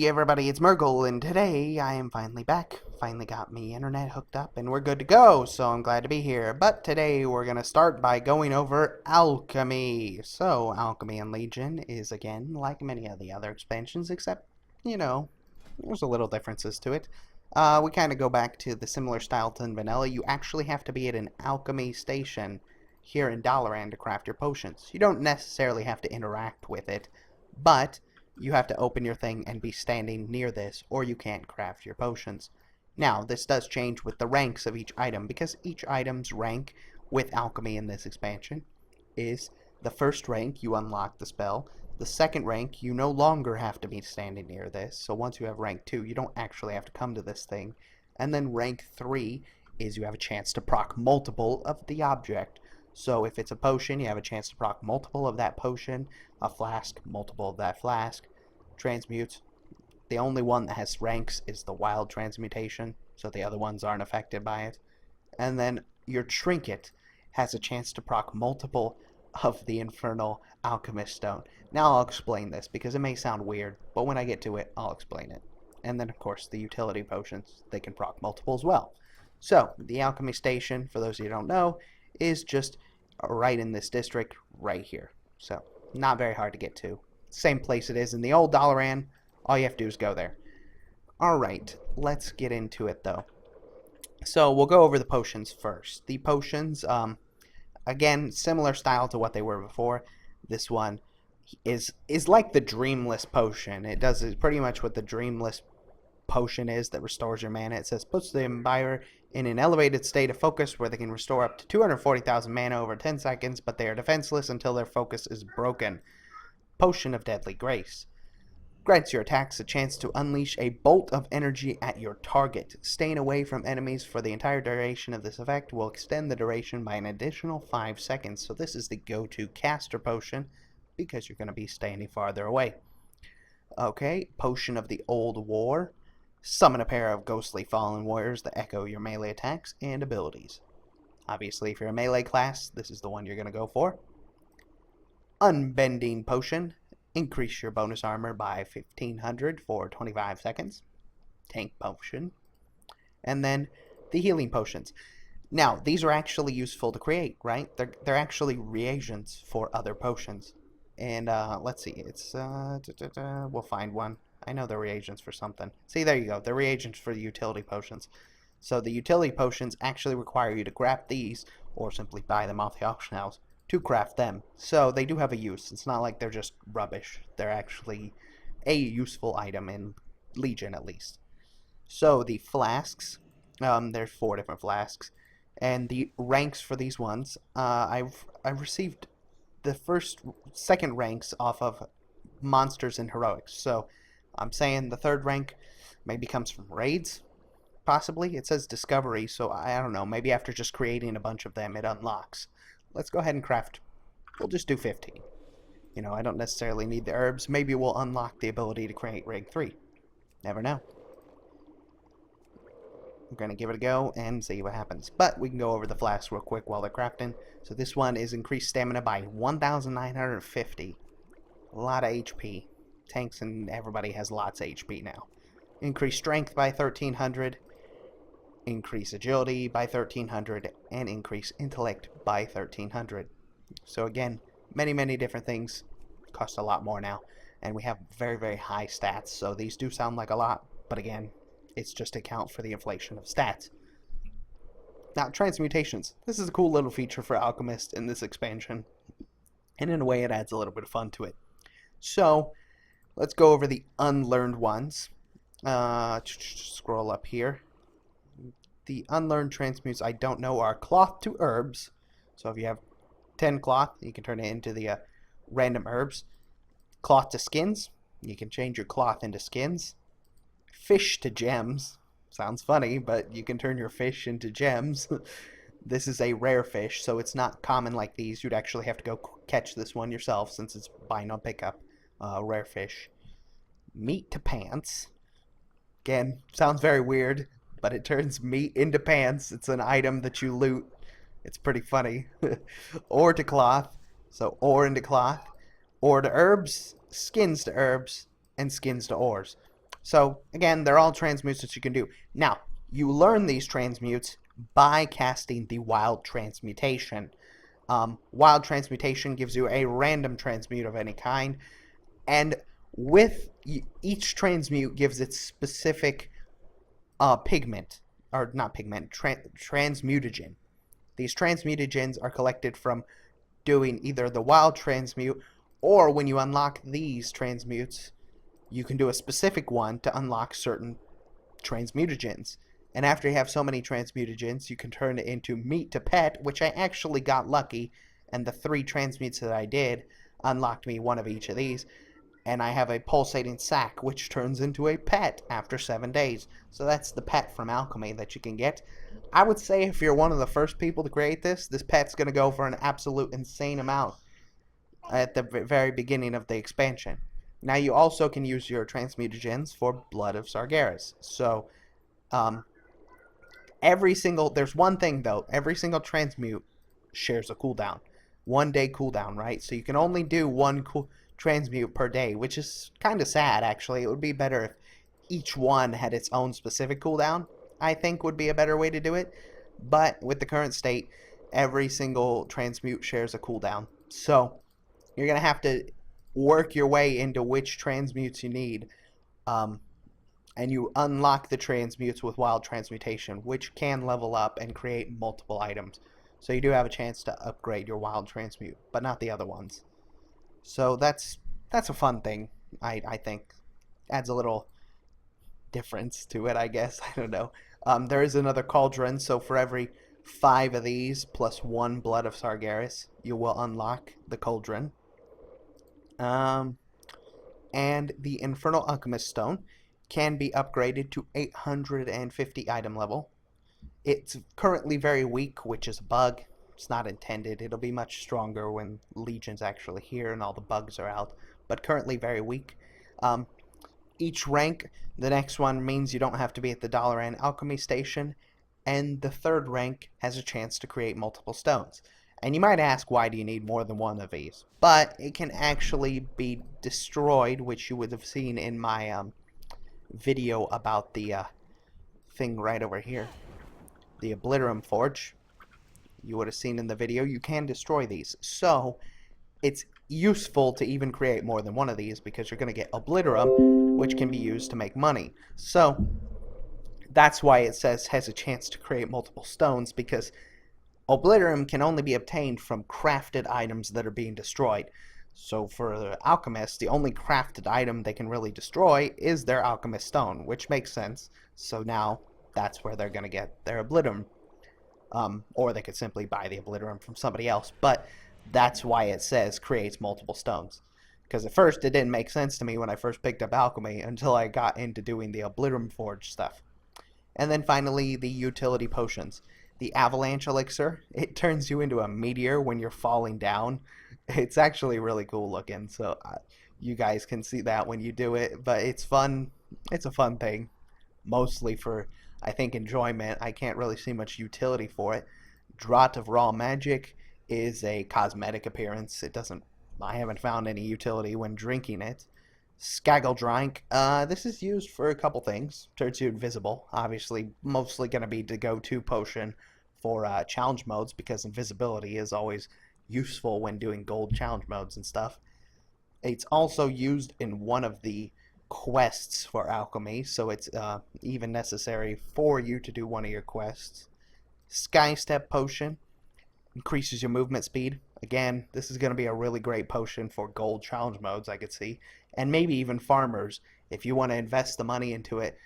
Hey everybody, it's Mergle, and today I am finally back. Finally got me internet hooked up, and we're good to go, so I'm glad to be here. But today we're going to start by going over Alchemy. So, Alchemy and Legion is, again, like many of the other expansions, except, there's a little differences to it. We kind of go back to the similar style to Vanilla. You actually have to be at an Alchemy station here in Dalaran to craft your potions. You don't necessarily have to interact with it, but you have to open your thing and be standing near this, or you can't craft your potions. Now, this does change with the ranks of each item, because each item's rank with alchemy in this expansion is the first rank, you unlock the spell. The second rank, you no longer have to be standing near this, so once you have rank 2, you don't actually have to come to this thing. And then rank 3 is you have a chance to proc multiple of the object. So if it's a potion, you have a chance to proc multiple of that potion, a flask, multiple of that flask. Transmutes, the only one that has ranks is the wild transmutation, so the other ones aren't affected by it. And then your trinket has a chance to proc multiple of the infernal alchemist stone. Now I'll explain this because it may sound weird, but when I get to it, I'll explain it. And then of course the utility potions, they can proc multiple as well. So the alchemy station, for those of you who don't know, is just right in this district right here. So not very hard to get to. Same place it is in the old Dalaran. All you have to do is go there. Alright, let's get into it though. So we'll go over the potions first. The potions, again, similar style to what they were before. This one is like the Dreamless potion. It does pretty much what the Dreamless potion is that restores your mana. It says puts the imbiber in an elevated state of focus where they can restore up to 240,000 mana over 10 seconds, but they are defenseless until their focus is broken. Potion of Deadly Grace grants your attacks a chance to unleash a bolt of energy at your target. Staying away from enemies for the entire duration of this effect will extend the duration by an additional 5 seconds. So this is the go-to caster potion because you're going to be standing farther away. Okay, Potion of the Old War. Summon a pair of ghostly fallen warriors that echo your melee attacks and abilities. Obviously, if you're a melee class, this is the one you're going to go for. Unbending Potion. Increase your bonus armor by 1500 for 25 seconds. Tank Potion. And then the Healing Potions. Now, these are actually useful to create, right? They're actually reagents for other potions. And let's see, it's we'll find one. I know they're reagents for something. See, there you go. They're reagents for the utility potions. So the utility potions actually require you to craft these or simply buy them off the auction house to craft them. So they do have a use. It's not like they're just rubbish. They're actually a useful item in Legion at least. So the flasks, there's 4 different flasks, and the ranks for these ones, I've received the second ranks off of monsters and heroics. So I'm saying the third rank maybe comes from raids, possibly. It says discovery, so I don't know. Maybe after just creating a bunch of them, it unlocks. Let's go ahead and craft. We'll just do 15. I don't necessarily need the herbs. Maybe we'll unlock the ability to create rank 3. Never know. We're going to give it a go and see what happens. But we can go over the flasks real quick while they're crafting. So this one is increased stamina by 1,950. A lot of HP. Tanks and everybody has lots of HP now. Increased strength by 1,300. Increase agility by 1,300. And increase intellect by 1,300. So again, many different things. Cost a lot more now. And we have very high stats. So these do sound like a lot. But again, it's just to account for the inflation of stats. Now, transmutations. This is a cool little feature for alchemists in this expansion. And in a way, it adds a little bit of fun to it. So, let's go over the unlearned ones. Scroll up here. The unlearned transmutes I don't know are cloth to herbs. So if you have 10 cloth, you can turn it into the random herbs. Cloth to skins. You can change your cloth into skins. Fish to gems. Sounds funny, but you can turn your fish into gems. This is a rare fish, so it's not common like these. You'd actually have to go catch this one yourself since it's buying on pickup. Rare fish. Meat to pants. Again, sounds very weird, but it turns meat into pants. It's an item that you loot. It's pretty funny. Ore to cloth. So ore into cloth. Ore to herbs. Skins to herbs. And skins to ores. So again, they're all transmutes that you can do. Now, you learn these transmutes by casting the Wild Transmutation. Wild Transmutation gives you a random transmute of any kind, and with each transmute gives its specific pigment, or not pigment, transmutagen. These transmutagens are collected from doing either the wild transmute, or when you unlock these transmutes, you can do a specific one to unlock certain transmutagens. And after you have so many transmutagens, you can turn it into meat to pet, which I actually got lucky, and the 3 transmutes that I did unlocked me one of each of these. And I have a pulsating sack, which turns into a pet after 7 days. So that's the pet from Alchemy that you can get. I would say if you're one of the first people to create this pet's going to go for an absolute insane amount at the very beginning of the expansion. Now you also can use your transmutagens for Blood of Sargeras. So there's one thing though, every single transmute shares a cooldown. 1 day cooldown, right? So you can only do one transmute per day, which is kind of sad actually. It would be better if each one had its own specific cooldown. I think would be a better way to do it. But with the current state, every single transmute shares a cooldown. So you're going to have to work your way into which transmutes you need. And you unlock the transmutes with Wild Transmutation, which can level up and create multiple items. So you do have a chance to upgrade your Wild Transmute, but not the other ones. So that's a fun thing, I think. Adds a little difference to it, I guess. I don't know. There is another cauldron, so for every 5 of these plus 1 Blood of Sargeras, you will unlock the cauldron. And the Infernal Alchemist Stone can be upgraded to 850 item level. It's currently very weak, which is a bug. It's not intended. It'll be much stronger when Legion's actually here and all the bugs are out, but currently very weak. Each rank, the next one means you don't have to be at the $N alchemy station, and the 3rd rank has a chance to create multiple stones. And you might ask, why do you need more than one of these? But it can actually be destroyed, which you would have seen in my video about the thing right over here, the Obliterum Forge. You would have seen in the video, you can destroy these. So it's useful to even create more than one of these because you're going to get Obliterum, which can be used to make money. So that's why it says has a chance to create multiple stones, because Obliterum can only be obtained from crafted items that are being destroyed. So for the alchemists, the only crafted item they can really destroy is their alchemist stone, which makes sense. So now that's where they're going to get their Obliterum. Or they could simply buy the Obliterum from somebody else. But that's why it says creates multiple stones. Because at first it didn't make sense to me when I first picked up alchemy until I got into doing the Obliterum Forge stuff. And then finally, the utility potions. The Avalanche Elixir, it turns you into a meteor when you're falling down. It's actually really cool looking, so you guys can see that when you do it, but it's fun. It's a fun thing, mostly for, I think, enjoyment. I can't really see much utility for it. Draught of Raw Magic is a cosmetic appearance. I haven't found any utility when drinking it. Skaggledrank, this is used for a couple things. Turns you invisible, obviously mostly going to be the go-to potion for challenge modes, because invisibility is always useful when doing gold challenge modes and stuff. It's also used in one of the quests for alchemy, so it's even necessary for you to do one of your quests. Sky Step Potion increases your movement speed. Again, this is going to be a really great potion for gold challenge modes, I could see. And maybe even farmers, if you want to invest the money into it.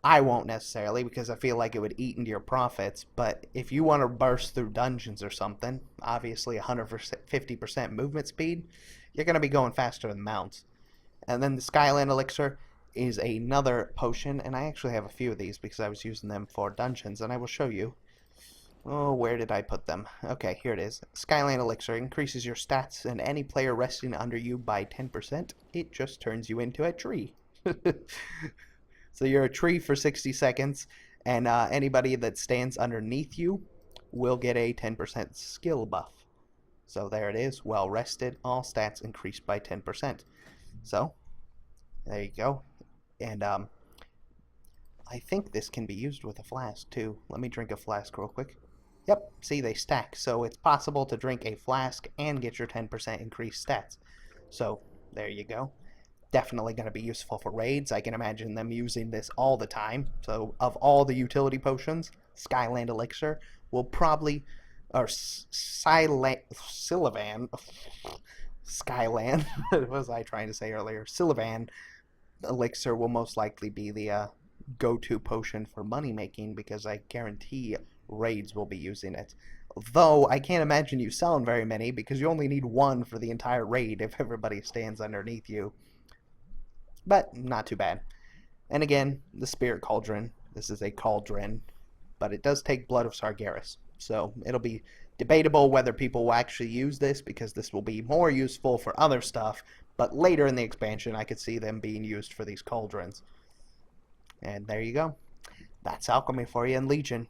I won't necessarily, because I feel like it would eat into your profits. But if you want to burst through dungeons or something, obviously 150% movement speed, you're going to be going faster than mounts. And then the Skyland Elixir is another potion, and I actually have a few of these because I was using them for dungeons, and I will show you. Oh, where did I put them? Okay, here it is. Skyland Elixir increases your stats and any player resting under you by 10%. It just turns you into a tree. So you're a tree for 60 seconds, and anybody that stands underneath you will get a 10% skill buff. So there it is. Well rested, all stats increased by 10%. So there you go. And I think this can be used with a flask too. Let me drink a flask real quick. Yep, see, they stack, so it's possible to drink a flask and get your 10% increased stats. So, there you go. Definitely going to be useful for raids. I can imagine them using this all the time. So, of all the utility potions, Skyland Elixir will probably, or Skyland, Skyland, what was I trying to say earlier? Sylvan Elixir will most likely be the go-to potion for money making because I guarantee raids will be using it. Though I can't imagine you selling very many because you only need one for the entire raid if everybody stands underneath you. But not too bad. And again, the Spirit Cauldron. This is a cauldron, but it does take Blood of Sargeras. So it'll be debatable whether people will actually use this because this will be more useful for other stuff, but later in the expansion I could see them being used for these cauldrons. And there you go. That's alchemy for you in Legion.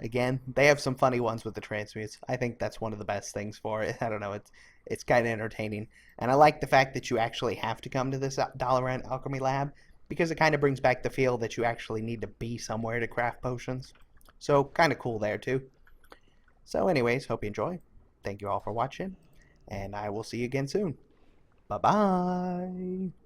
Again, they have some funny ones with the transmutes. I think that's one of the best things for it. I don't know, it's kind of entertaining. And I like the fact that you actually have to come to this Dalaran Alchemy Lab because it kind of brings back the feel that you actually need to be somewhere to craft potions. So, kind of cool there too. So anyways, hope you enjoy. Thank you all for watching, and I will see you again soon. Bye-bye.